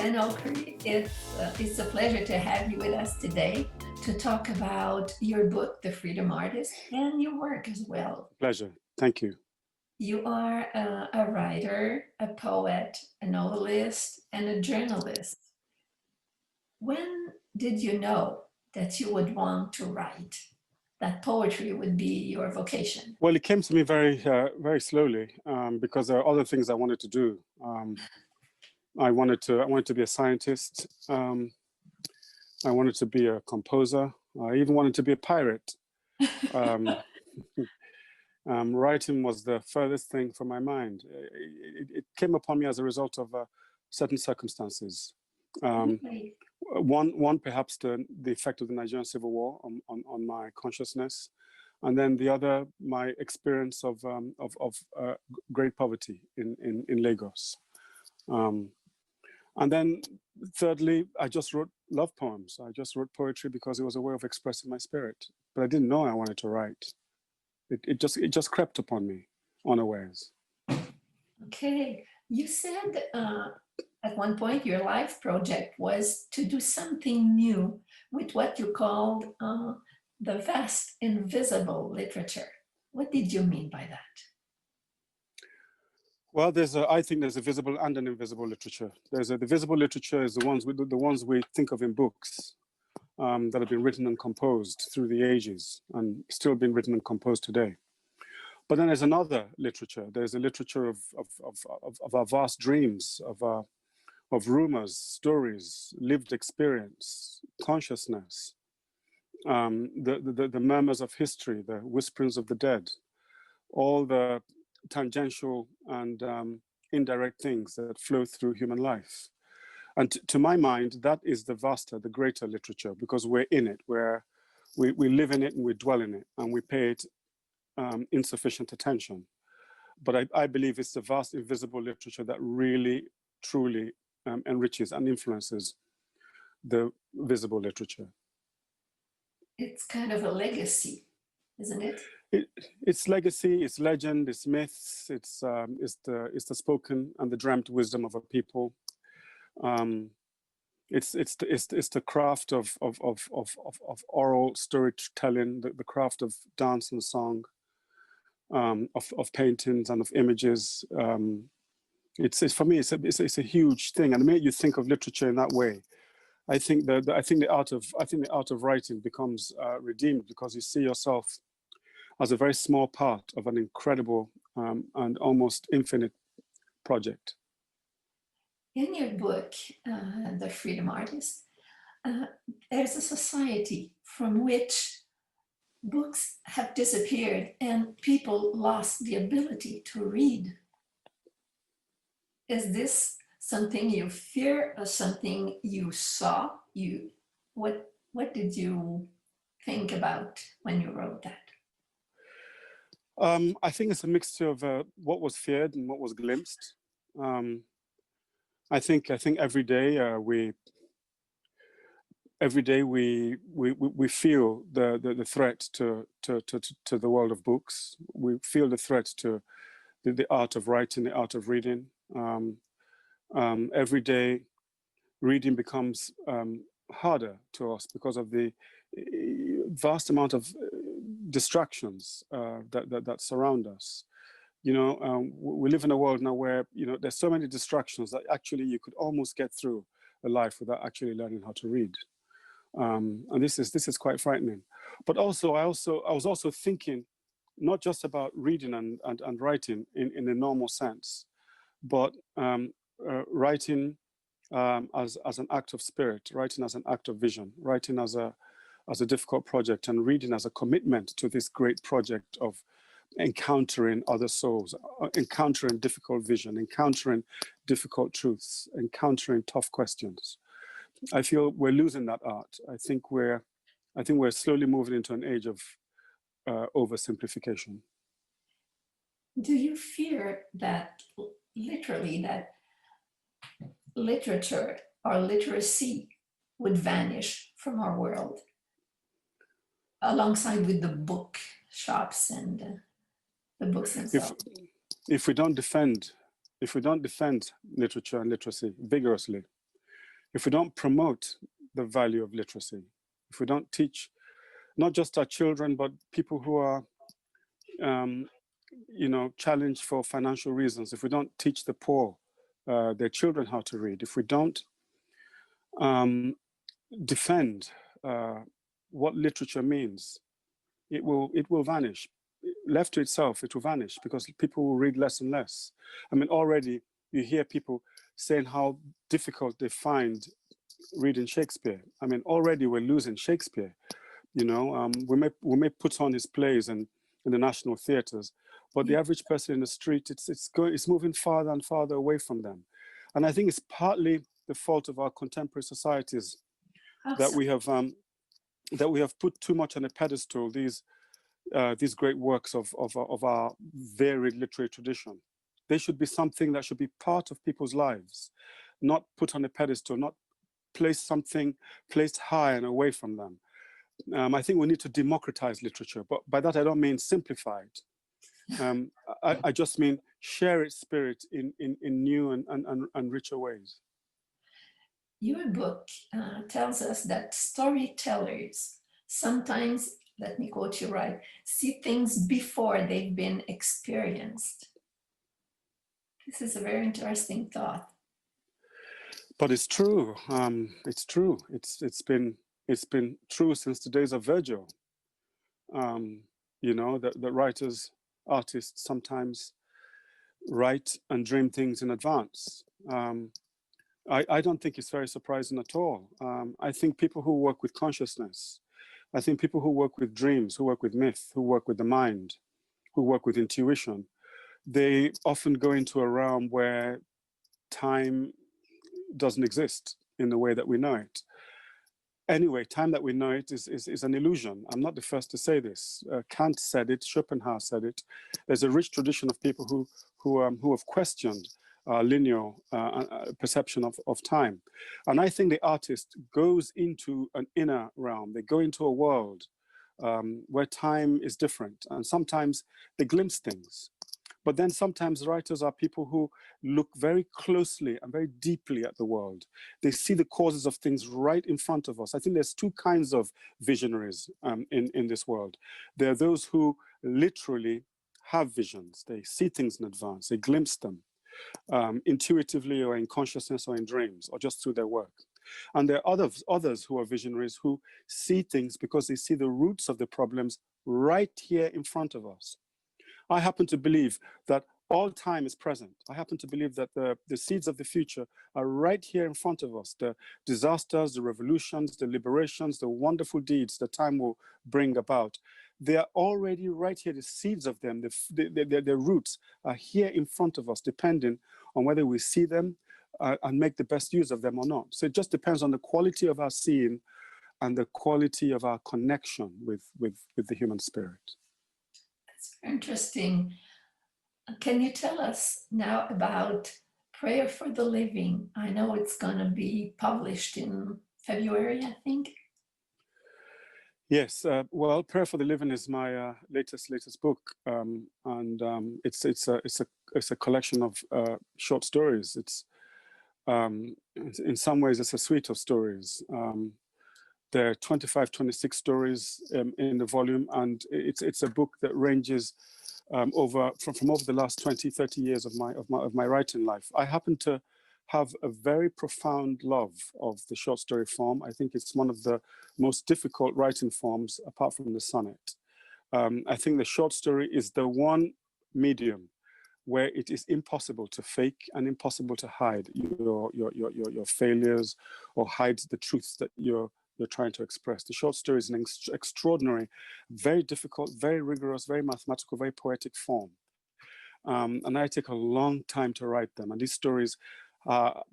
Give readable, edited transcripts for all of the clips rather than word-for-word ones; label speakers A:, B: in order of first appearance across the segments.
A: And Okri, it's a pleasure to have you with us today to talk about your book, The Freedom Artist, and your work as well.
B: Pleasure. Thank you.
A: You are a writer, a poet, a novelist, and a journalist. When did you know that you would want to write, that poetry would be your vocation?
B: Well, it came to me very, very slowly because there are other things I wanted to do. I wanted to be a scientist. I wanted to be a composer. I even wanted to be a pirate. Writing was the furthest thing from my mind. It came upon me as a result of certain circumstances. One perhaps the effect of the Nigerian Civil War on my consciousness, and then the other, my experience of great poverty in Lagos. And then thirdly, I just wrote love poems. I just wrote poetry because it was a way of expressing my spirit. But I didn't know I wanted to write. It just crept upon me unawares.
A: Okay, you said at one point your life project was to do something new with what you called the vast invisible literature. What did you mean by that?
B: Well, I think there's a visible and an invisible literature. The visible literature is the ones we think of in books that have been written and composed through the ages and still being written and composed today. But then there's another literature. There's a literature of our vast dreams, of rumors, stories, lived experience, consciousness, the murmurs of history, the whisperings of the dead, all the tangential and indirect things that flow through human life. And to my mind, that is the vaster, the greater literature, because we're in it, we live in it and we dwell in it, and we pay it insufficient attention. But I believe it's the vast invisible literature that really, truly enriches and influences the visible literature.
A: It's kind of a legacy, isn't it?
B: It's legacy, it's legend, it's myths, it's the spoken and the dreamt wisdom of a people. It's the craft of oral storytelling, the craft of dance and song, of paintings and of images. It's for me, it's a huge thing. And the minute you think of literature in that way, I think the art of writing becomes redeemed, because you see yourself as a very small part of an incredible and almost infinite project.
A: In your book, The Freedom Artist, there's a society from which books have disappeared and people lost the ability to read. Is this something you fear or something you saw? What did you think about when you wrote that?
B: I think it's a mixture of what was feared and what was glimpsed. I think every day we feel the threat to the world of books. We feel the threat to the art of writing, the art of reading. Every day, reading becomes harder to us because of the vast amount of distractions that surround us. You know, we live in a world now where, you know, there's so many distractions that actually you could almost get through a life without actually learning how to read. And this is quite frightening. But also, I was also thinking not just about reading and writing in a normal sense, but writing as an act of spirit, writing as an act of vision, writing as a difficult project, and reading as a commitment to this great project of encountering other souls, encountering difficult vision, encountering difficult truths, encountering tough questions. I feel we're losing that art. I think we're slowly moving into an age of oversimplification.
A: Do you fear that literally that literature or literacy would vanish from our world alongside with the book shops and the books themselves?
B: If we don't defend literature and literacy vigorously, if we don't promote the value of literacy, if we don't teach not just our children, but people who are, you know, challenged for financial reasons, if we don't teach the poor, their children how to read, if we don't defend what literature means, it will vanish. Left to itself, it will vanish because people will read less and less. I mean, already you hear people saying how difficult they find reading Shakespeare. I mean, already we're losing Shakespeare. You know, we may put on his plays in the national theatres, but the average person in the street, it's moving farther and farther away from them. And I think it's partly the fault of our contemporary societies that we have put too much on a pedestal these great works of our varied literary tradition. They should be something that should be part of people's lives, not put on a pedestal, not placed high and away from them. I think we need to democratize literature, but by that I don't mean simplify it. I just mean share its spirit in new and richer ways.
A: Your book tells us that storytellers sometimes, let me quote you right, see things before they've been experienced. This is a very interesting thought.
B: But it's true. It's true. It's been true since the days of Virgil. You know, the writers, artists sometimes write and dream things in advance. I don't think it's very surprising at all. I think people who work with consciousness, I think people who work with dreams, who work with myth, who work with the mind, who work with intuition, they often go into a realm where time doesn't exist in the way that we know it. Anyway, time that we know it is an illusion. I'm not the first to say this. Kant said it, Schopenhauer said it. There's a rich tradition of people who have questioned linear perception of time. And I think the artist goes into an inner realm. They go into a world where time is different. And sometimes they glimpse things. But then sometimes writers are people who look very closely and very deeply at the world. They see the causes of things right in front of us. I think there's two kinds of visionaries in this world. There are those who literally have visions. They see things in advance. They glimpse them intuitively or in consciousness or in dreams or just through their work. And there are others who are visionaries who see things because they see the roots of the problems right here in front of us. I happen to believe that all time is present. I happen to believe that the seeds of the future are right here in front of us. The disasters, the revolutions, the liberations, the wonderful deeds that time will bring about. They are already right here. The seeds of them, the roots are here in front of us, depending on whether we see them and make the best use of them or not. So it just depends on the quality of our seeing and the quality of our connection with the human spirit.
A: That's very interesting. Can you tell us now about Prayer for the Living? I know it's going to be published in February, I think.
B: Yes, well, Prayer for the Living is my latest book, and it's a collection of short stories. It's in some ways it's a suite of stories. There are 25, 26 stories in the volume, and it's a book that ranges from over the last 20, 30 years of my writing life. I happen to have a very profound love of the short story form. I think it's one of the most difficult writing forms apart from the sonnet. I think the short story is the one medium where it is impossible to fake and impossible to hide your failures or hide the truths that you're trying to express. The short story is an extraordinary, very difficult, very rigorous, very mathematical, very poetic form. And I take a long time to write them. And these stories are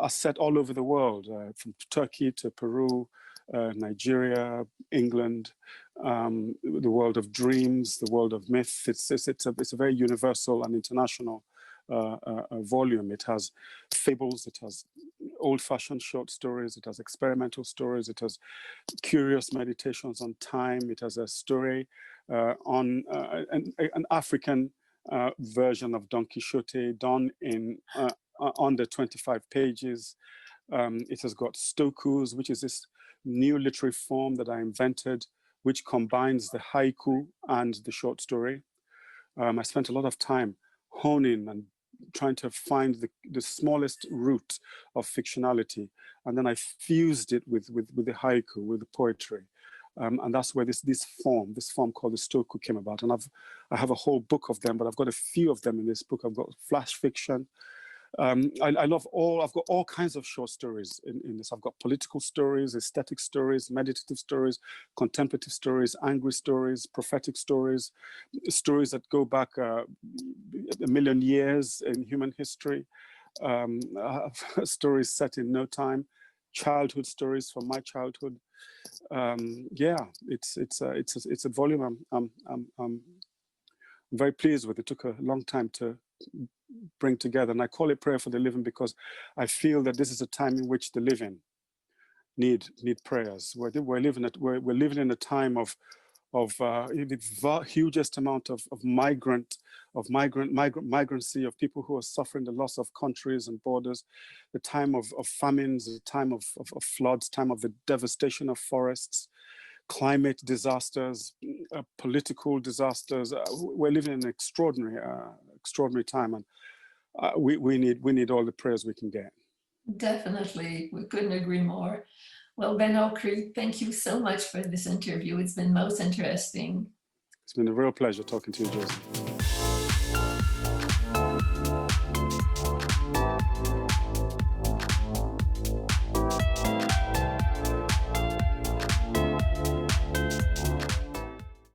B: set all over the world, from Turkey to Peru, Nigeria, England, the world of dreams, the world of myth. It's a very universal and international volume. It has fables, it has old-fashioned short stories, it has experimental stories, it has curious meditations on time, it has a story on an African version of Don Quixote done in under 25 pages. It has got stokus, which is this new literary form that I invented, which combines the haiku and the short story. I spent a lot of time honing and trying to find the smallest root of fictionality, and then I fused it with the haiku, with the poetry, and that's where this form called the stoku came about. And I have a whole book of them, but I've got a few of them in this book. I've got flash fiction. I love I've got all kinds of short stories in this. I've got political stories, aesthetic stories, meditative stories, contemplative stories, angry stories, prophetic stories, stories that go back a million years in human history, stories set in no time, childhood stories from my childhood. Yeah, it's a volume I'm very pleased with. It took a long time to bring together, and I call it Prayer for the Living because I feel that this is a time in which the living need prayers. We're living in a time of the hugest amount of migrancy, of people who are suffering the loss of countries and borders, the time of famines, the time of floods, time of the devastation of forests, climate disasters, political disasters. We're living in an extraordinary time, and we need all the prayers we can get.
A: Definitely, we couldn't agree more. Well, Ben Okri, thank you so much for this interview. It's been most interesting.
B: It's been a real pleasure talking to you, Josie.